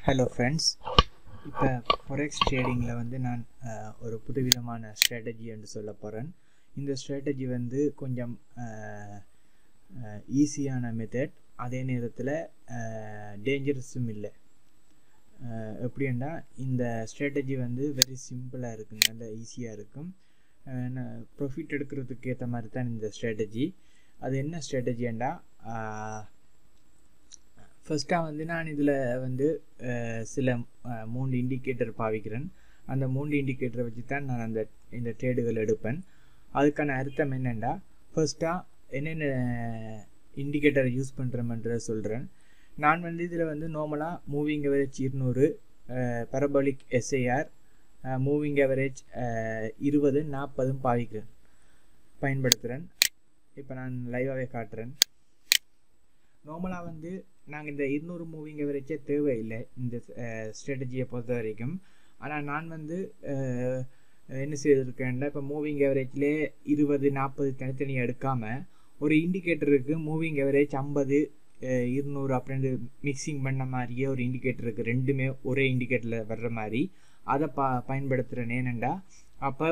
Hello friends, இப்போ ஃபொரெக்ஸ் ட்ரேடிங்கில் வந்து நான் ஒரு புதுவிதமான ஸ்ட்ராட்டஜி என்று சொல்ல போகிறேன். இந்த ஸ்ட்ராட்டஜி வந்து கொஞ்சம் ஈஸியான மெத்தட், அதே நேரத்தில் டேஞ்சரஸும் இல்லை. எப்படின்னா இந்த ஸ்ட்ராட்டஜி வந்து வெரி சிம்பிளாக இருக்கும், நல்ல ஈஸியாக இருக்கும். ப்ராஃபிட் எடுக்கிறதுக்கு ஏற்ற மாதிரி தான் இந்த ஸ்ட்ராட்டஜி. அது என்ன ஸ்ட்ராட்டஜின்னா, ஃபஸ்ட்டாக வந்து நான் இதில் வந்து சில 3 இண்டிகேட்டர் பாவிக்கிறேன். அந்த 3 இண்டிகேட்டரை வச்சு தான் நான் இந்த ட்ரேடுகள் எடுப்பேன். அதுக்கான அர்த்தம் என்னென்னா, ஃபர்ஸ்ட்டாக என்னென்ன இண்டிகேட்டரை யூஸ் பண்ணுறோம்ன்றதை சொல்கிறேன். நான் வந்து இதில் வந்து நார்மலாக moving average 200, parabolic SIR, moving average 20, 40 பயன்படுத்துகிறேன். இப்போ நான் லைவாகவே காட்டுறேன். நார்மலாக வந்து நாங்கள் இந்த 200 மூவிங் அவரேஜே தேவையில்லை இந்த ஸ்ட்ராட்டஜியை பொறுத்த வரைக்கும். ஆனால் நான் வந்து என்ன செய்திருக்கேன்னா, இப்போ மூவிங் அவரேஜ்லேயே 20, 40 தனித்தனியாக எடுக்காமல் ஒரு இண்டிகேட்டருக்கு மூவிங் அவரேஜ் 50, 200 அப்படின்னு மிக்சிங் பண்ண மாதிரியே ஒரு இண்டிகேட்டருக்கு ரெண்டுமே ஒரே இண்டிகேட்டரில் வர்ற மாதிரி அதை பயன்படுத்துகிறேன். ஏனெண்டா அப்போ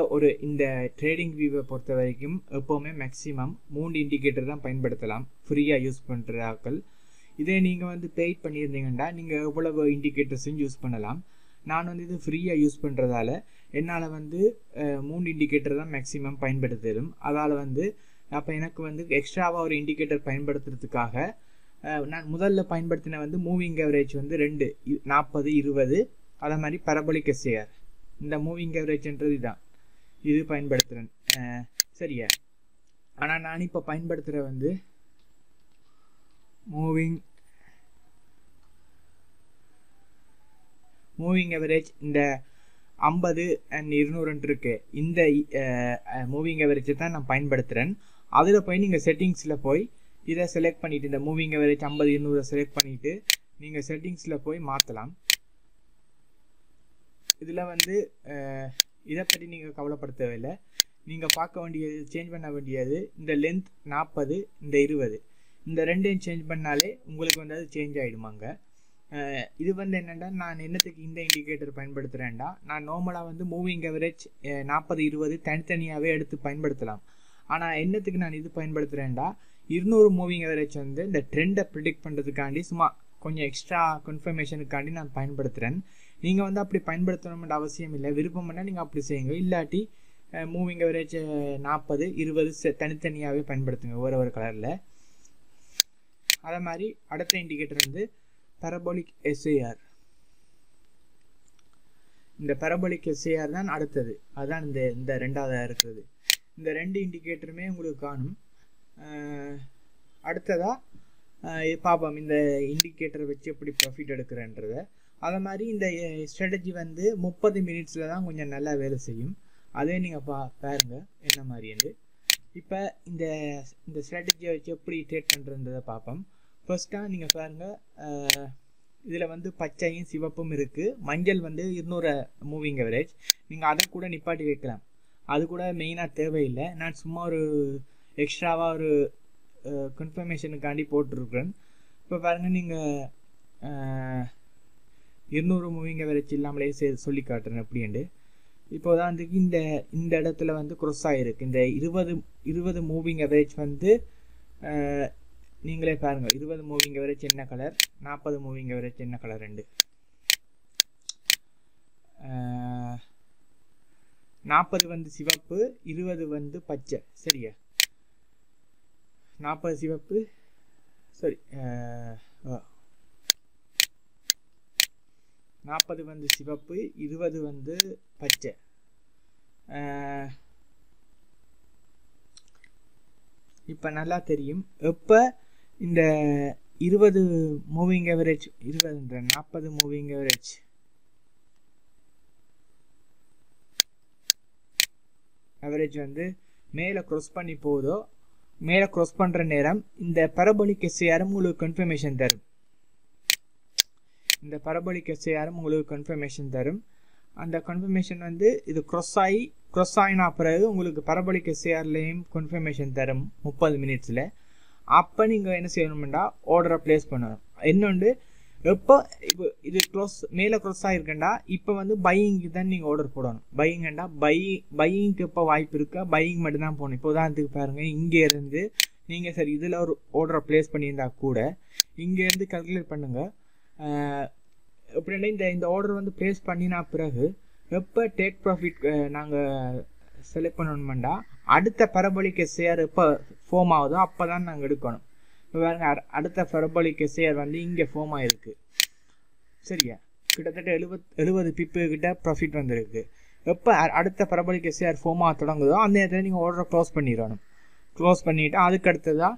இந்த ட்ரேடிங் வியூவை பொறுத்த வரைக்கும் எப்போவுமே மேக்ஸிமம் 3 இண்டிகேட்டர் தான் பயன்படுத்தலாம் ஃப்ரீயாக யூஸ் பண்ணுற ஆட்கள். இதே நீங்கள் வந்து பெய்ட் பண்ணியிருந்தீங்கன்னா நீங்கள் எவ்வளவு இண்டிகேட்டர்ஸும் யூஸ் பண்ணலாம். நான் வந்து இது ஃப்ரீயாக யூஸ் பண்ணுறதால என்னால் வந்து 3 இண்டிகேட்டர் தான் மேக்ஸிமம் பயன்படுத்தலும். அதால் வந்து அப்போ எனக்கு வந்து எக்ஸ்ட்ராவாக ஒரு இண்டிகேட்டர் பயன்படுத்துறதுக்காக நான் முதல்ல பயன்படுத்தின வந்து மூவிங் அவரேஜ் வந்து 2, 40, 20, அதே மாதிரி பரபோலிக் எஸ்ஐஆர். இந்த மூவிங் அவரேஜ்ன்றது தான் இது பயன்படுத்துகிறேன். சரியா? ஆனால் நான் இப்போ பயன்படுத்துகிற வந்து மூவிங் அவரேஜ் இந்த 50 and 200 இருக்கு. இந்த மூவிங் அவரேஜை தான் நான் பயன்படுத்துகிறேன். அதில் போய் நீங்கள் செட்டிங்ஸில் போய் இதை செலக்ட் பண்ணிவிட்டு, இந்த மூவிங் அவரேஜ் 50, 200 செலக்ட் பண்ணிவிட்டு நீங்கள் செட்டிங்ஸில் போய் மாற்றலாம். இதில் வந்து இதை பற்றி நீங்கள் கவலைப்பட தேவையில்லை. நீங்கள் பார்க்க வேண்டியது, சேஞ்ச் பண்ண வேண்டியது இந்த லென்த் 40, இந்த 20, இந்த ரெண்டையும் சேஞ்ச் பண்ணாலே உங்களுக்கு வந்து அது சேஞ்ச் ஆகிடுமாங்க. இது வந்து என்னென்னா, நான் என்னத்துக்கு இந்த இண்டிகேட்டர் பயன்படுத்துகிறேன்டா, நான் நார்மலாக வந்து மூவிங் அவரேஜ் 40, 20 தனித்தனியாகவே எடுத்து பயன்படுத்தலாம். ஆனால் என்னத்துக்கு நான் இது பயன்படுத்துகிறேன்டா, 200 மூவிங் அவரேஜ் வந்து இந்த ட்ரெண்டை ப்ரிடிக்ட் பண்ணுறதுக்காண்டி சும்மா கொஞ்சம் எக்ஸ்ட்ரா கன்ஃபர்மேஷனுக்காண்டி நான் பயன்படுத்துகிறேன். நீங்கள் வந்து அப்படி பயன்படுத்தணும்ன்ற அவசியம் இல்லை. விருப்பம் பண்ணால் நீங்கள் அப்படி செய்யுங்க. இல்லாட்டி மூவிங் அவரேஜ் 40, 20 தனித்தனியாகவே பயன்படுத்துங்க ஒரு கலரில். அதே மாதிரி அடுத்த இண்டிகேட்டர் வந்து பரபோலிக் எஸ்ஐஆர். இந்த பரபோலிக் எஸ்ஐஆர் தான் அடுத்தது. அதுதான் இந்த ரெண்டாவதாக இருக்கிறது. இந்த 2 இண்டிகேட்டருமே உங்களுக்கு காணும். அடுத்ததாக பார்ப்போம் இந்த இண்டிகேட்டரை வச்சு எப்படி ப்ராஃபிட் எடுக்கிறேன்றதை. அதே மாதிரி இந்த ஸ்ட்ராட்டஜி வந்து 30 மினிட்ஸில் தான் கொஞ்சம் நல்லா வேலை செய்யும். அதே நீங்கள் பாருங்க என்ன மாதிரின்னு. இப்போ இந்த ஸ்ட்ராட்டஜியை வச்சு எப்படி ட்ரேட் பண்ணுறன்றதை பார்ப்போம். ஃபர்ஸ்ட்டாக நீங்கள் பாருங்கள், இதில் வந்து பச்சையும் சிவப்பும் இருக்குது. மஞ்சள் வந்து 200 மூவிங் அவரேஜ். நீங்கள் அதை கூட நிப்பாட்டி வைக்கலாம், அது கூட மெயினாக தேவையில்லை. நான் சும்மா ஒரு எக்ஸ்ட்ராவாக ஒரு கன்ஃபர்மேஷனுக்காண்டி போட்டிருக்கிறேன். இப்போ பாருங்கள், நீங்கள் 200 மூவிங் அவரேஜ் இல்லாமலே சொல்லி காட்டுறேன் எப்படின்ட்டு. இப்போ தான் வந்து இந்த இடத்துல வந்து க்ராஸ் ஆகிருக்கு. இந்த 20 மூவிங் அவரேஜ் வந்து நீங்களே பாருங்கள், 20 மூவிங் அவரேஜ் என்ன கலர், 40 மூவிங் அவரேஜ் என்ன கலர், 2 40 வந்து சிவப்பு, 20 வந்து பச்சை. சரியா? 40 சிவப்பு, சரி 40 வந்து சிவப்பு, 20 வந்து பச்சை. இப்போ நல்லா தெரியும். எப்போ இந்த 20 மூவிங் அவரேஜ் 40 மூவிங் அவரேஜ் வந்து மேலே க்ராஸ் பண்ணி போகுதோ, மேலே க்ராஸ் பண்ணுற நேரம் இந்த பரபோலிக் எஸ்ஐஆரும் உங்களுக்கு கன்ஃபர்மேஷன் தரும். இந்த பரபோலிக் எஸ்ஐஆரும் உங்களுக்கு கன்ஃபர்மேஷன் தரும். அந்த கன்ஃபர்மேஷன் வந்து இது க்ராஸ் ஆகினா பிறகு உங்களுக்கு பரபோலிக் எஸ்ஐஆர்லேயும் கன்ஃபர்மேஷன் தரும் 30 மினிட்ஸில். அப்போ நீங்கள் என்ன செய்யணும்னா ஆர்டரை ப்ளேஸ் பண்ணணும். இன்னொன்று, இப்போ இது க்ளோஸ் மேலே க்ளோஸ் ஆகிருக்கேன்டா இப்போ வந்து பையிங்க்கு தான் நீங்கள் ஆர்டர் போடணும். பையிங்கண்டா பையிங்க்கு இப்போ வாய்ப்பு இருக்கா, பையிங் மட்டும்தான் போகணும். இப்போ உதாரணத்துக்கு பாருங்கள், இங்கேருந்து நீங்கள் சரி இதில் ஒரு ஆர்டரை ப்ளேஸ் பண்ணியிருந்தா கூட இங்கேருந்து கால்குலேட் பண்ணுங்கள். எப்படின்னா இந்த ஆர்டர் வந்து ப்ளேஸ் பண்ணினா பிறகு எப்போ டேக் ப்ராஃபிட் நாங்கள் செலக்ட் பண்ணணுமெண்டா அடுத்த பரபோலிக் எஸ்ஏஆர் எப்போ ஃபார்ம் ஆகுதோ அப்போ தான் நாங்கள் எடுக்கணும். இப்போ பாருங்க, அடுத்த பரபோலிக் எஸ்ஏஆர் வந்து இங்கே ஃபார்ம் ஆகிருக்கு. சரியா, கிட்டத்தட்ட 70 பிப்பு கிட்ட ப்ராஃபிட் வந்துருக்கு. எப்போ அடுத்த பரபோலிக் எஸ்ஏஆர் ஃபார்ம் ஆக தொடங்குதோ அந்த நேரத்தில் நீங்கள் ஆர்டரை க்ளோஸ் பண்ணிடணும். க்ளோஸ் பண்ணிவிட்டு அதுக்கு அடுத்ததாக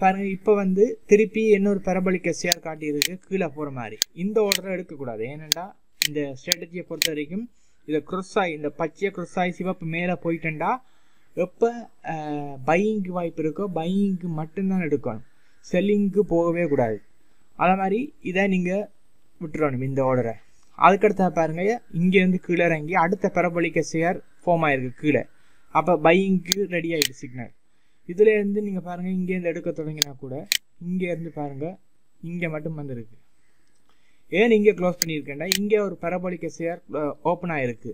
பாருங்கள், இப்போ வந்து திருப்பி இன்னொரு பரபோலிக் எஸ்ஏஆர் காட்டியிருக்கு கீழே போகிற மாதிரி. இந்த ஆர்டரை எடுக்கக்கூடாது. ஏனெண்டா இந்த ஸ்ட்ராட்டஜியை பொறுத்த வரைக்கும் இதை க்ரொஸ்ஸாகி இந்த பச்சையை க்ரொஸ்ஸாகி சிவப்பு மேலே போயிட்டேன்டா எப்போ பையிங்க்கு வாய்ப்பு இருக்கோ பையிங்க்கு மட்டும்தான் எடுக்கணும், செல்லிங்க்கு போகவே கூடாது. அதே மாதிரி இதை நீங்கள் விட்டுறணும் இந்த ஆர்டரை. அதுக்கடுத்த பாருங்கள், இங்கேருந்து கீழே இறங்கி அடுத்த பரபோலிக் எஸ்ஏஆர் ஃபார்ம் ஆகிருக்கு கீழே. அப்போ பையிங்க்கு ரெடி ஆகிடுது சிக்னல். இதுலேருந்து நீங்கள் பாருங்கள், இங்கேருந்து எடுக்க தொடங்கினா கூட இங்கேருந்து பாருங்கள் இங்கே மட்டும் வந்துருக்கு. ஏன் இங்கே க்ளோஸ் பண்ணியிருக்கேன்டா இங்கே ஒரு பரபோலிக் எஸ்ஏஆர் ஓப்பன் ஆகிருக்கு.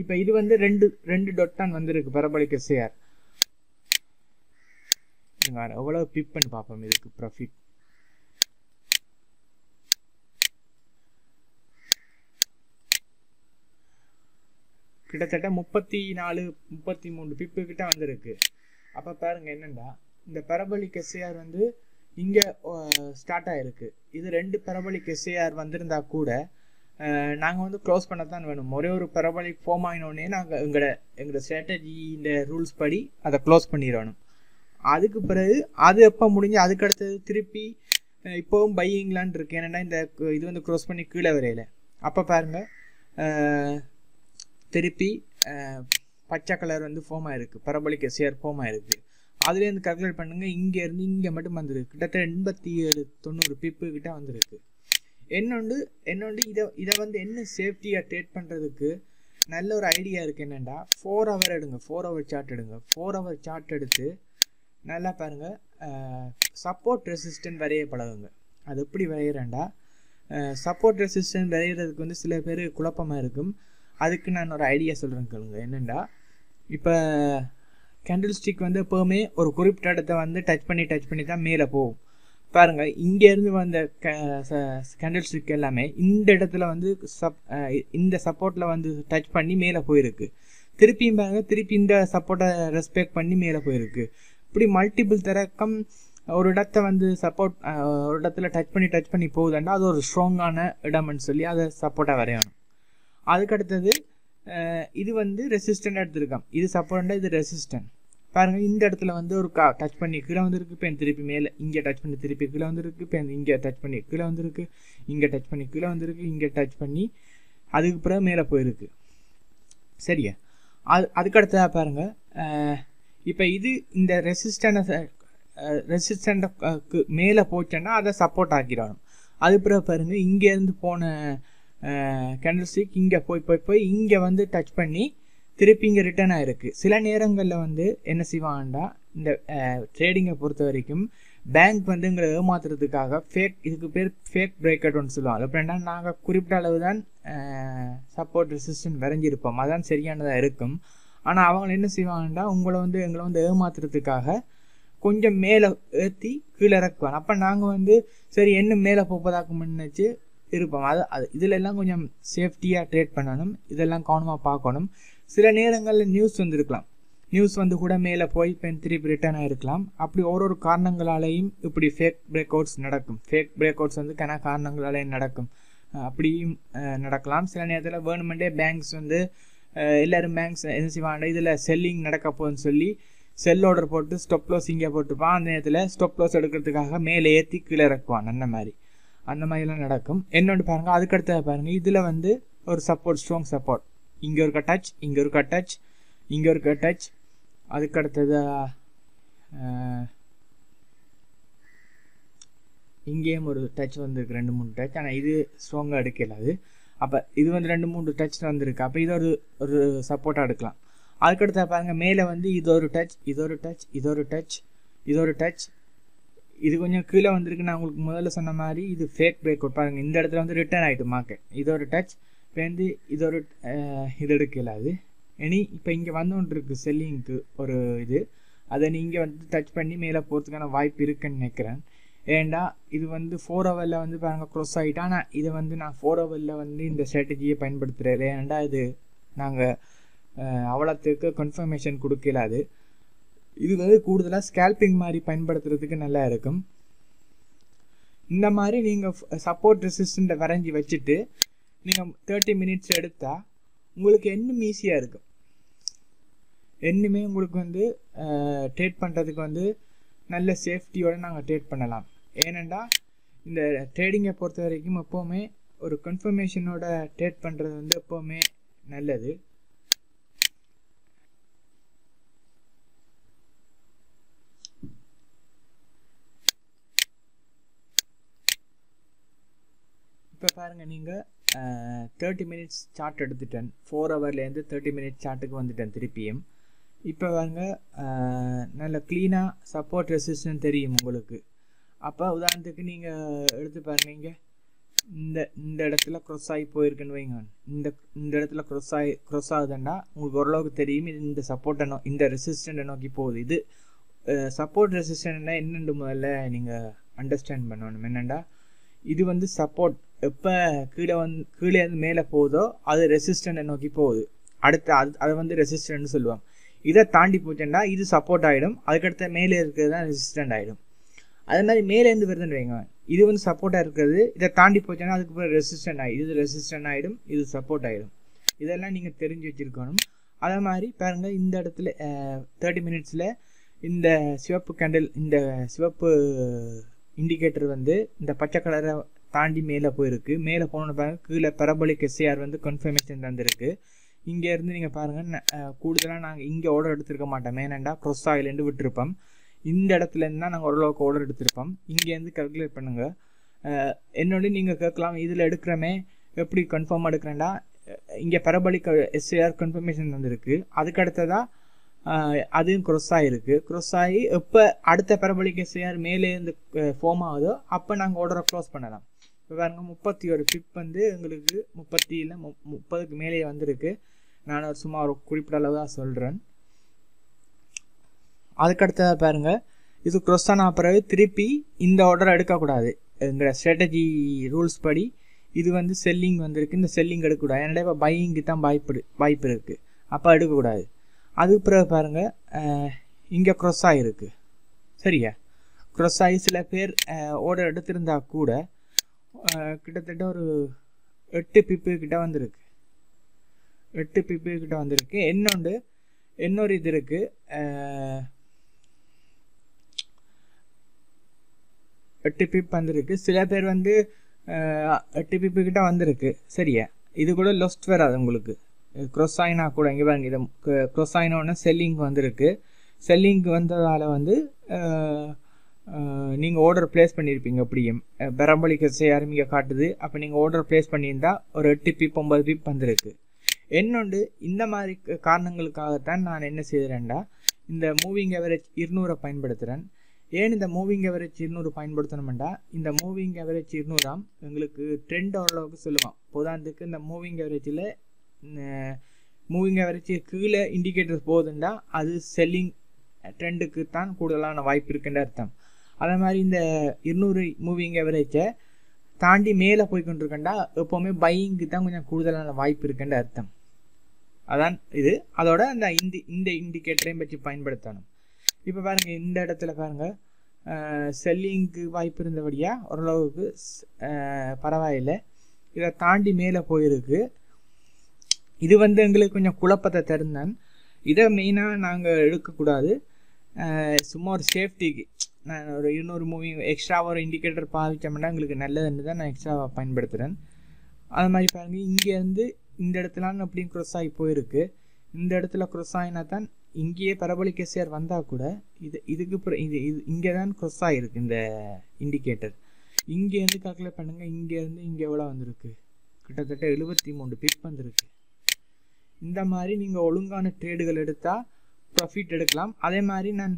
இப்போ இது வந்து ரெண்டு டொட்டான் வந்துருக்கு பரபோலிக் எஸ்ஏஆர். எவ்வளோ பிப்புன்னு பார்ப்போம் இதுக்கு ப்ராஃபிட். கிட்டத்தட்ட 34-33 பிப்பு கிட்ட வந்திருக்கு. அப்போ பாருங்கள் என்னென்னா இந்த பரபோலிக் எஸ்ஏஆர் வந்து இங்கே ஸ்டார்ட் ஆகிருக்கு. இது 2 பரபோலிக் எஸ்ஏஆர் வந்திருந்தா கூட நாங்கள் வந்து க்ளோஸ் பண்ண தான் வேணும். ஒரே ஒரு பரபோலிக் ஃபார்ம் ஆகினோடனே நாங்கள் எங்களோட ஸ்ட்ராட்டஜி இந்த ரூல்ஸ் படி அதை க்ளோஸ் பண்ணிடணும். அதுக்கு பிறகு அது எப்போ முடிஞ்சு அதுக்கடுத்தது திருப்பி இப்போவும் பையிங்லான் இருக்கு. ஏன்னா இந்த இது வந்து க்ளோஸ் பண்ணி கீழே வரையில. அப்போ பாருங்கள் திருப்பி பச்சை கலர் வந்து ஃபார்ம் ஆகிருக்கு, பரபோலிக் எஸ்ஏஆர் ஃபார்ம் ஆகிருக்கு. அதுலேருந்து கால்குலேட் பண்ணுங்கள், இங்கேருந்து இங்கே மட்டும் வந்துருக்கு. கிட்டத்தட்ட 87-90 பிப்பு கிட்ட வந்துருக்கு. என்னொன்று இதை வந்து என்ன சேஃப்டியாக ட்ரேட் பண்ணுறதுக்கு நல்ல ஒரு ஐடியா இருக்குது. என்னென்னா 4 ஹவர் எடுங்க, 4 ஹவர் சார்ட் எடுங்க. 4 ஹவர் சார்ட் எடுத்து நல்லா பாருங்கள், சப்போர்ட் ரெசிஸ்டன்ட் வரைய பழகுங்க. அது எப்படி வரைகிறேன்டா, சப்போர்ட் ரெசிஸ்டன்ட் வரைகிறதுக்கு வந்து சில பேர் குழப்பமாக இருக்கும். அதுக்கு நான் ஒரு ஐடியா சொல்கிறேன் கேளுங்க. என்னென்னா இப்போ கேண்டில் ஸ்டிக் வந்து எப்போவுமே ஒரு குறிப்பிட்ட இடத்த வந்து டச் பண்ணி தான் மேலே போகும். பாருங்கள், இங்கேருந்து வந்த கேண்டில் ஸ்டிக் எல்லாமே இந்த இடத்துல வந்து இந்த சப்போர்ட்டில் வந்து டச் பண்ணி மேலே போயிருக்கு. திருப்பியும் பாருங்கள், திருப்பி இந்த சப்போர்ட்டை ரெஸ்பெக்ட் பண்ணி மேலே போயிருக்கு. இப்படி மல்டிபிள் திறக்கம் ஒரு இடத்த வந்து சப்போர்ட் ஒரு இடத்துல டச் பண்ணி போகுதுன்னா அது ஒரு ஸ்ட்ராங்கான இடம்னு சொல்லி அதை சப்போர்ட்டாக வரையணும். அதுக்கடுத்தது இது வந்து ரெசிஸ்டன்ட் எடுத்துருக்கோம், இது சப்போர்ட்டாக இது ரெசிஸ்டன்ட். பாருங்கள், இந்த இடத்துல வந்து ஒரு டச் பண்ணி கீழே வந்துருக்கு, இப்போ திருப்பி மேலே இங்கே டச் பண்ணி திருப்பி கீழே வந்துருக்கு, இப்போ இங்கே டச் பண்ணி கீழே வந்துருக்கு, இங்கே டச் பண்ணி கீழே வந்துருக்கு, இங்கே டச் பண்ணி அதுக்கு பிறகு மேலே போயிருக்கு. சரியா, அதுக்கடுத்ததாக பாருங்கள், இப்போ இது இந்த ரெசிஸ்டண்ட்டுக்கு மேலே போச்சேன்னா அதை சப்போர்ட் ஆக்கிடணும். அது பிறகு பாருங்கள், இங்கேருந்து போன கேண்டில் ஸ்டிக் இங்கே போய் இங்கே வந்து டச் பண்ணி திருப்பி இங்கே ரிட்டர்ன் ஆகிருக்கு. சில நேரங்களில் வந்து என்ன செய்வாங்கண்டா, இந்த ட்ரேடிங்கை பொறுத்த வரைக்கும் பேங்க் வந்து எங்களை ஏமாத்துறதுக்காக இதுக்கு பேர் ஃபேக் பிரேக் அவுட்னு சொல்லுவாங்க. அப்படின்னா நாங்கள் குறிப்பிட்ட அளவு தான் சப்போர்ட் ரெசிஸ்டன்ட் வரைஞ்சிருப்போம், அதான் சரியானதாக இருக்கும். ஆனால் அவங்க என்ன செய்வாங்கண்டா, எங்களை வந்து ஏமாத்துறதுக்காக கொஞ்சம் மேலே ஏற்றி கீழே இறக்குவாங்க. அப்போ நாங்கள் வந்து சரி என்ன மேலே போப்பதாக்கு முன்னச்சு இருப்போம். அது இதில் எல்லாம் கொஞ்சம் சேஃப்டியாக ட்ரேட் பண்ணணும், இதெல்லாம் கவனமாக பார்க்கணும். சில நேரங்களில் நியூஸ் வந்துருக்கலாம், நியூஸ் வந்து கூட மேலே போய் திருப்பி ரிட்டர்ன் ஆகிருக்கலாம். அப்படி ஒரு காரணங்களாலேயும் இப்படி ஃபேக் பிரேக் அவுட்ஸ் நடக்கும். ஃபேக் பிரேக் அவுட்ஸ் வந்து காரணங்களாலேயும் நடக்கும், அப்படியும் நடக்கலாம். சில நேரத்தில் வேணுமெண்டே பேங்க்ஸ் வந்து எல்லோரும் பேங்க்ஸ் என்ன செய்வாங்க, இதில் செல்லிங் நடக்க போகுதுன்னு சொல்லி செல் ஆர்டர் போட்டு ஸ்டாப் லாஸ் இங்கே போட்டுருப்பான். அந்த நேரத்தில் ஸ்டாப் லாஸ் எடுக்கிறதுக்காக மேலே ஏற்றி கீழே இறக்குவான். அந்த மாதிரிலாம் நடக்கும். என்னோட பாருங்கள், அதுக்கடுத்த பாருங்கள், இதில் வந்து ஒரு சப்போர்ட், ஸ்ட்ராங் சப்போர்ட், இங்கே ஒரு டச், இங்கே ஒரு டச், இங்கே ஒரு டச், அதுக்கடுத்தது இங்கேயும் ஒரு டச் வந்துருக்கு, 2-3 டச். ஆனால் இது ஸ்ட்ராங்காக எடுக்கல அது. அப்போ இது வந்து 2-3 டச் வந்துருக்கு. அப்போ இது ஒரு சப்போர்ட்டாக எடுக்கலாம். அதுக்கடுத்த பாருங்கள், மேலே வந்து இது ஒரு டச், இது ஒரு டச், இது ஒரு டச், இது ஒரு டச், இது கொஞ்சம் கீழே வந்திருக்கு. நான் உங்களுக்கு முதல்ல சொன்ன மாதிரி இது ஃபேக் பிரேக் அவுட் பாருங்கள். இந்த இடத்துல வந்து ரிட்டர்ன் ஆகிட்டு மார்க்கெட். இதோட டச் இப்போ வந்து இதோட இது எடுக்கல. அது இனி இப்போ இங்கே வந்து இருக்குது செல்லிங்க்கு ஒரு இது. அதை நீங்கள் வந்து டச் பண்ணி மேலே போகிறதுக்கான வாய்ப்பு இருக்குன்னு நினைக்கிறேன். ஏண்டா இது வந்து 4 ஹவரில் வந்து பாருங்கள் க்ரோஸ் ஆகிட்டா. ஆனால் இதை வந்து நான் 4 ஹவரில் வந்து இந்த ஸ்ட்ராட்டஜியை பயன்படுத்துகிறேன். ஏன்டா இது நாங்கள் அவ்வளோத்துக்கு கன்ஃபர்மேஷன் கொடுக்கல. அது இது வந்து கூடுதலாக ஸ்கேல்பிங் மாதிரி பயன்படுத்துறதுக்கு நல்லா இருக்கும். இந்த மாதிரி நீங்கள் சப்போர்ட் ரெசிஸ்டண்ட்டை வரைஞ்சி வச்சுட்டு நீங்கள் 30 மினிட்ஸ் எடுத்தால் உங்களுக்கு இன்னும் ஈஸியாக இருக்கும். இன்னுமே உங்களுக்கு வந்து ட்ரேட் பண்ணுறதுக்கு வந்து நல்ல சேஃப்டியோடு நாங்கள் ட்ரேட் பண்ணலாம். ஏனெண்டா இந்த ட்ரேடிங்கை பொறுத்த வரைக்கும் எப்போவுமே ஒரு கன்ஃபர்மேஷனோட ட்ரேட் பண்ணுறது வந்து எப்போவுமே நல்லது. இப்போ பாருங்கள், நீங்கள் 30 மினிட்ஸ் சார்ட் எடுத்துட்டேன். 4 ஹவர்லேருந்து 30 மினிட்ஸ் சார்ட்டுக்கு வந்துட்டேன் திருப்பியும். இப்போ பாருங்கள், நல்ல க்ளீனாக சப்போர்ட் ரெசிஸ்டன்ஸ் தெரியும் உங்களுக்கு. அப்போ உதாரணத்துக்கு நீங்கள் எடுத்து பாருங்க, இங்கே இந்த இடத்துல க்ராஸ் ஆகி போயிருக்குன்னு வைங்க. இந்த இடத்துல க்ராஸ் ஆகுதுன்னா உங்களுக்கு ஓரளவுக்கு தெரியும் இது இந்த சப்போர்ட்டை இந்த ரெசிஸ்டண்ட்டை நோக்கி போகுது. இது சப்போர்ட் ரெசிஸ்டன்ட்னா என்னென்று முதல்ல நீங்கள் அண்டர்ஸ்டாண்ட் பண்ணணும். என்னென்னா இது வந்து சப்போர்ட் எப்போ கீழே இருந்து மேலே போகுதோ அது ரெசிஸ்டண்ட்டை நோக்கி போகுது. அடுத்து அதை வந்து ரெசிஸ்டன்ட்னு சொல்லுவாங்க. இதை தாண்டி போச்சுன்னா இது சப்போர்ட் ஆகிடும். அதுக்கடுத்த மேலே இருக்கிறது தான் ரெசிஸ்டண்ட் ஆகிடும். அதே மாதிரி மேலேருந்து வருதுன்னு வைங்க, இது வந்து சப்போர்ட்டாக இருக்கிறது. இதை தாண்டி போச்சுன்னா அதுக்கப்புறம் ரெசிஸ்டன்ட் ஆகிடும். இது ரெசிஸ்டன்ட் ஆகிடும், இது சப்போர்ட் ஆகிடும். இதெல்லாம் நீங்கள் தெரிஞ்சு வச்சுருக்கணும். அதே மாதிரி பாருங்கள், இந்த இடத்துல 30 மினிட்ஸில் இந்த சிவப்பு கேண்டில், இந்த சிவப்பு இண்டிகேட்டர் வந்து இந்த பச்சை கலரை தாண்டி மேலே போயிருக்கு. மேலே போனோன்னு பாருங்கள், கீழே பரபோலிக் எஸ்ஏஆர் வந்து கன்ஃபர்மேஷன் தந்திருக்கு. இங்கேருந்து நீங்கள் பாருங்கள், கூடுதலாக நாங்கள் இங்கே ஆர்டர் எடுத்துருக்க மாட்டோம். ஏனெண்டா க்ராஸ் ஆகிலேருந்து விட்டுருப்போம். இந்த இடத்துலேருந்து தான் நாங்கள் ஓரளவுக்கு ஆர்டர் எடுத்திருப்போம். இங்கேருந்து கால்குலேட் பண்ணுங்கள். என்னோட நீங்கள் கேட்கலாம், இதில் எடுக்கிறமே எப்படி கன்ஃபார்மாக எடுக்கிறேன்டா, இங்கே பரபோலிக் எஸ்ஏஆர் கன்ஃபர்மேஷன் வந்திருக்கு. அதுக்கு அடுத்ததாக அதுவும் க்ராஸ் ஆகிருக்கு. க்ராஸ் ஆகி எப்போ அடுத்த பரபோலிக் எஸ்ஏஆர் மேலேருந்து ஃபார்ம் ஆகுதோ அப்போ நாங்கள் ஆர்டரை க்ளோஸ் பண்ணலாம். இப்போ பாருங்கள், 31 பிப் வந்து எங்களுக்கு 30க்கு மேலேயே வந்திருக்கு. நான் சும்மா ஒரு குறிப்பிட்ட அளவு தான் சொல்கிறேன். அதுக்கடுத்ததாக பாருங்கள், இது க்ராஸ் ஆன பிறகு திருப்பி இந்த ஆர்டரை எடுக்கக்கூடாது. எங்களோட ஸ்ட்ராட்டஜி ரூல்ஸ் படி இது வந்து செல்லிங் வந்திருக்கு. இந்த செல்லிங் எடுக்கக்கூடாது. ஏன்னா இப்போ பையிங்க்கு தான் வாய்ப்பு இருக்குது. அப்போ எடுக்கக்கூடாது. அதுக்கு பிறகு பாருங்கள், இங்கே க்ராஸ் ஆகிருக்கு. சரியா, க்ராஸ் ஆகி சில பேர் ஆர்டர் எடுத்திருந்தா கூட கிட்டத்தட்ட ஒரு 8 பிப்பு கிட்ட வந்திருக்கு. 8 பிப்பு கிட்ட வந்திருக்கு. இன்னொரு இது இருக்குது, 8 பிப் வந்திருக்கு. சில பேர் வந்து 8 பிப்பு கிட்ட வந்திருக்கு. சரியா, இது கூட லொஸ்ட் வராது உங்களுக்கு. க்ராஸ் ஆகினா கூட இங்கே பாருங்க, இதை க்ராஸ் ஆகினோடனே செல்லிங் வந்திருக்கு. செல்லிங் வந்ததால் வந்து நீங்கள் ஆர்டர் ப்ளேஸ் பண்ணியிருப்பீங்க. அப்படியும் பரபோலிக் எஸ்ஏஆர் இங்கே காட்டுது. அப்போ நீங்கள் ஆர்டர் ப்ளேஸ் பண்ணியிருந்தா ஒரு 8 பிப் 9 பிப் வந்திருக்கு. இன்னொன்று, இந்த மாதிரி காரணங்களுக்காகத்தான் நான் என்ன செய்கிறேன்டா, இந்த மூவிங் ஆவரேஜ் 200 பயன்படுத்துகிறேன். ஏன் இந்த மூவிங் ஆவரேஜ் 200 பயன்படுத்தணும்டா, இந்த மூவிங் ஆவரேஜ் 200 எங்களுக்கு ட்ரெண்ட் ஓரளவுக்கு சொல்லுவான். உதாரணத்துக்கு இந்த மூவிங் ஆவரேஜில் மூவிங் ஆவரேஜ் கீழே இண்டிகேட்டர்ஸ் போகுதுண்டா அது செல்லிங் ட்ரெண்டுக்கு தான் கூடுதலான வாய்ப்பு இருக்குன்ற அர்த்தம். அதே மாதிரி இந்த 200 மூவிங் ஆவரேஜை தாண்டி மேலே போய்கொண்டிருக்கேன்டா எப்போவுமே பையிங்க்கு தான் கொஞ்சம் கூடுதலான வாய்ப்பு இருக்குன்ற அர்த்தம். அதான் இது. அதோட இந்த இண்டிகேட்டரையும் வச்சு பயன்படுத்தணும். இப்போ பாருங்கள், இந்த இடத்துல பாருங்கள், செல்லிங்க்கு வாய்ப்பு இருந்தபடியாக ஓரளவுக்கு பரவாயில்லை. இதை தாண்டி மேலே போயிருக்கு. இது வந்து எங்களுக்கு கொஞ்சம் குழப்பத்தை தருந்தான். இதை மெயினாக நாங்கள் எடுக்கக்கூடாது. சும்மா ஒரு சேஃப்டிக்கு நான் ஒரு 200 மூவிங் எக்ஸ்ட்ரா ஒரு இண்டிகேட்டர் பாவிச்சோம்னா எங்களுக்கு நல்லதுன்னு தான் நான் எக்ஸ்ட்ராவாக பயன்படுத்துகிறேன். அது மாதிரி பாருங்கள், இங்கேருந்து இந்த இடத்துல அப்படியும் க்ராஸ் ஆகி போயிருக்கு. இந்த இடத்துல க்ராஸ் ஆகினா தான் இங்கேயே பரபோலிக் எஸ்ஏஆர் வந்தால் கூட இதுக்கு இது இங்கே தான் க்ராஸ் ஆகிருக்கு இந்த இண்டிகேட்டர். இங்கேருந்து கால்குலேட் பண்ணுங்கள், இங்கேருந்து இங்கே எவ்வளோ வந்திருக்கு, கிட்டத்தட்ட 73 பிப் வந்திருக்கு. இந்த மாதிரி நீங்கள் ஒழுங்கான ட்ரேடுகள் எடுத்தால் ப்ராஃபிட் எடுக்கலாம். அதே மாதிரி நான்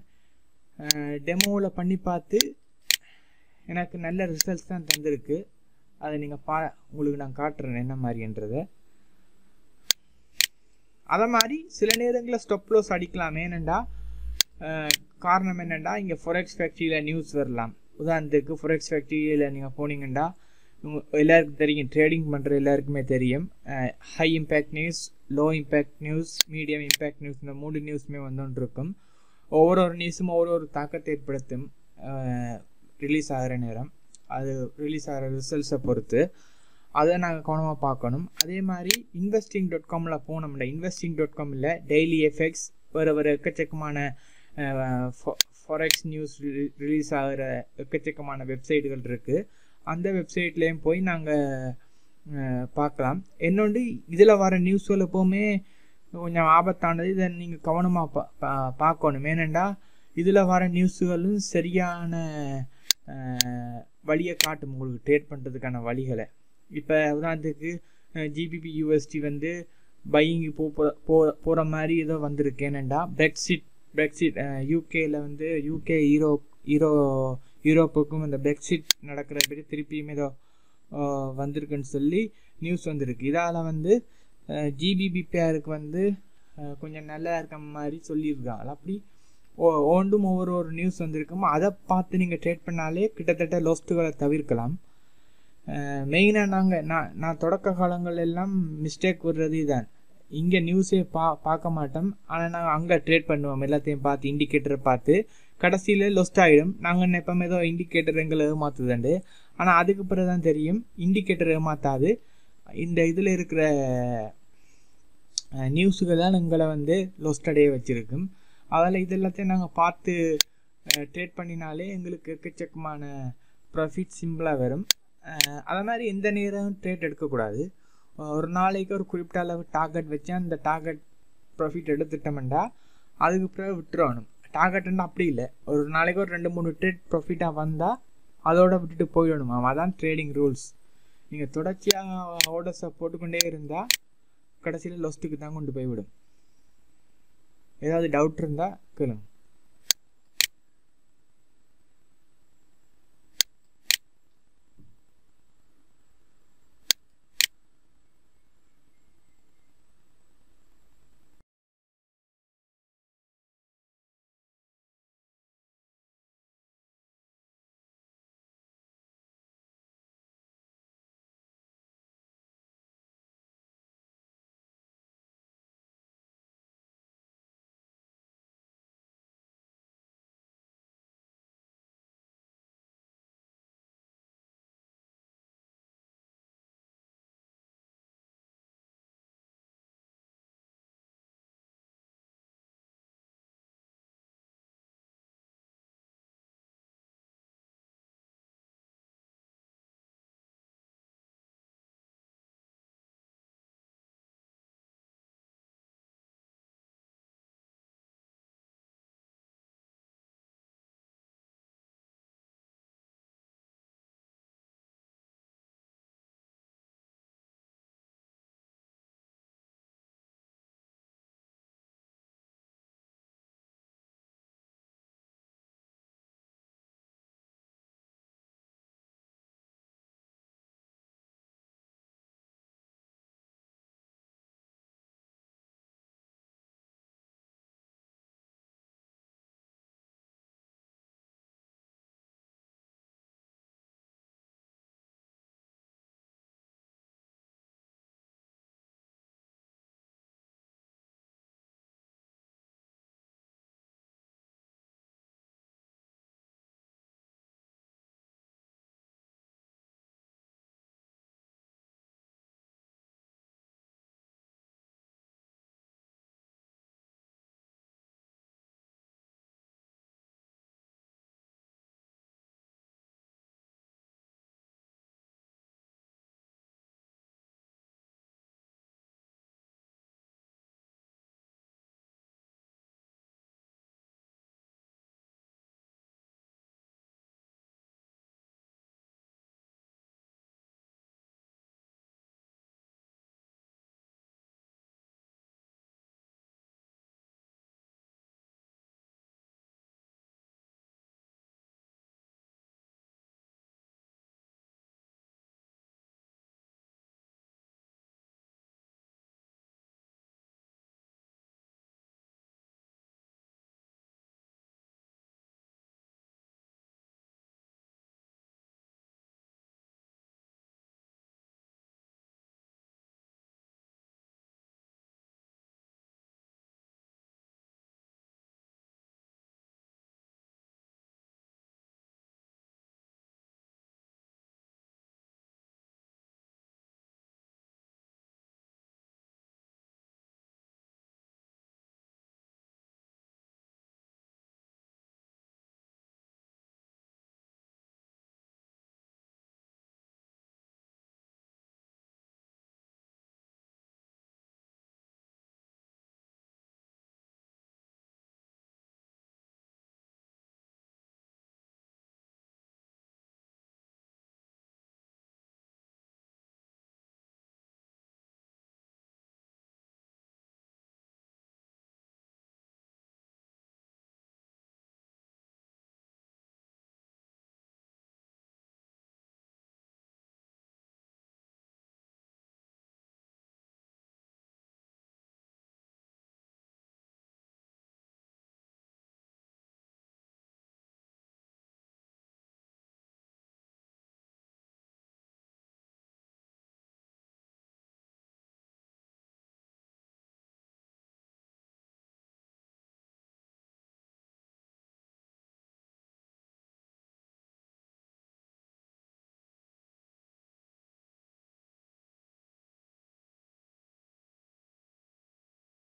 டெமோவில் பண்ணி பார்த்து எனக்கு நல்ல ரிசல்ட்ஸ் தான் தந்திருக்கு. அதை நீங்கள் உங்களுக்கு நான் காட்டுறேன் என்ன மாதிரின்றதை. அதை மாதிரி சில நேரங்களில் ஸ்டாப் லாஸ் அடிக்கலாம். ஏனெண்டா காரணம் என்னென்னா இங்கே ஃபொரெக்ஸ் ஃபேக்ட்ரியில் நியூஸ் வரலாம். உதாரணத்துக்கு ஃபொரெக்ஸ் ஃபேக்ட்ரியில் நீங்கள் போனீங்கன்னா எல்லாருக்கும் தெரியும், ட்ரேடிங் பண்ணுற எல்லாருக்குமே தெரியும். High impact news, low impact news, medium impact news, இந்த 3 நியூஸுமே வந்துட்டு இருக்கும். ஒவ்வொரு நியூஸும் ஒவ்வொரு தாக்கத்தை ஏற்படுத்தும் ரிலீஸ் ஆகிற நேரம், அது ரிலீஸ் ஆகிற ரிசல்ட்ஸை பொறுத்து. அதை நாங்கள் கவனமாக பார்க்கணும். அதே மாதிரி investing.comல போனோம்ல, investing.comல டெய்லி எஃபெக்ட்ஸ் வேறு எக்கச்சக்கமான ஃபாரெக்ஸ் நியூஸ் ரிலீஸ் ஆகிற எக்கச்சக்கமான வெப்சைட்டுகள் இருக்குது. அந்த வெப்சைட்லேயும் போய் நாங்கள் பார்க்கலாம். இன்னொன்று இதில் வர நியூஸ்கள் எப்போவுமே கொஞ்சம் ஆபத்தானது. இதை நீங்கள் கவனமாக பார்க்கணும். ஏனெண்டா இதில் வர நியூஸுகளும் சரியான வழியை காட்டும் உங்களுக்கு ட்ரேட் பண்ணுறதுக்கான வழிகளை. இப்போ உதாரணத்துக்கு ஜிபிபி யூஎஸ்டி வந்து பையிங்கு போகிற மாதிரி ஏதோ வந்திருக்கு. ஏனெண்டா பிரெக்சிட் யூகேயில் வந்து யூகே யூரோப்புக்கும் இந்த பிரெக்சிட் நடக்கிற பற்றி திருப்பியும் ஏதோ வந்திருக்குன்னு சொல்லி நியூஸ் வந்திருக்கு. இதால் வந்து ஜிபிபி பேருக்கு வந்து கொஞ்சம் நல்லா இருக்க மாதிரி சொல்லியிருக்காங்க. அப்படி ஒன்றும் ஒவ்வொரு நியூஸ் வந்திருக்குமோ அதை பார்த்து நீங்கள் ட்ரேட் பண்ணாலே கிட்டத்தட்ட லோஸ்ட்டுகளை தவிர்க்கலாம். மெயினாக நான் தொடக்க காலங்கள் எல்லாம் மிஸ்டேக் வர்றது இதுதான். இங்கே நியூஸே பார்க்க மாட்டோம், ஆனால் நாங்கள் அங்கே ட்ரேட் பண்ணுவோம். எல்லாத்தையும் பார்த்து இண்டிகேட்டரை பார்த்து கடைசியில் லொஸ்ட் ஆகிடும். நாங்கள் எப்போவுமே ஏதோ இண்டிகேட்டர் எங்களை ஏமாத்துதுண்டு. ஆனால் அதுக்கு பிறகு தான் தெரியும் இண்டிகேட்டர் ஏமாத்தாது, இந்த இதில் இருக்கிற நியூஸுகள் தான் எங்களை வந்து லொஸ்ட் அடைய வச்சுருக்கும். அதில் இது எல்லாத்தையும் நாங்கள் பார்த்து ட்ரேட் பண்ணினாலே எங்களுக்கு எக்கச்சக்கமான ப்ராஃபிட் சிம்பிளாக வரும். அதே மாதிரி எந்த நேரம் ட்ரேட் எடுக்கக்கூடாது. ஒரு நாளைக்கு ஒரு குறிப்பிட்ட அளவு டார்கெட் வச்சு அந்த டார்கெட் ப்ராஃபிட் எடுத்துட்டோம்னா அதுக்கு பிறகு விட்டுறணும். டார்கெட்டுன்னா அப்படி இல்லை, ஒரு நாளைக்கு ஒரு 2-3 ட்ரேட் ப்ராஃபிட்டாக வந்தால் அதோட விட்டுட்டு போயிடணும். அதான் ட்ரேடிங் ரூல்ஸ். நீங்கள் தொடர்ச்சியாக ஆர்டர்ஸை போட்டுக்கொண்டே இருந்தால் கடைசியில் லொஸ்ட்டுக்கு தான் கொண்டு போய்விடும். ஏதாவது டவுட் இருந்தால் கேளுங்க.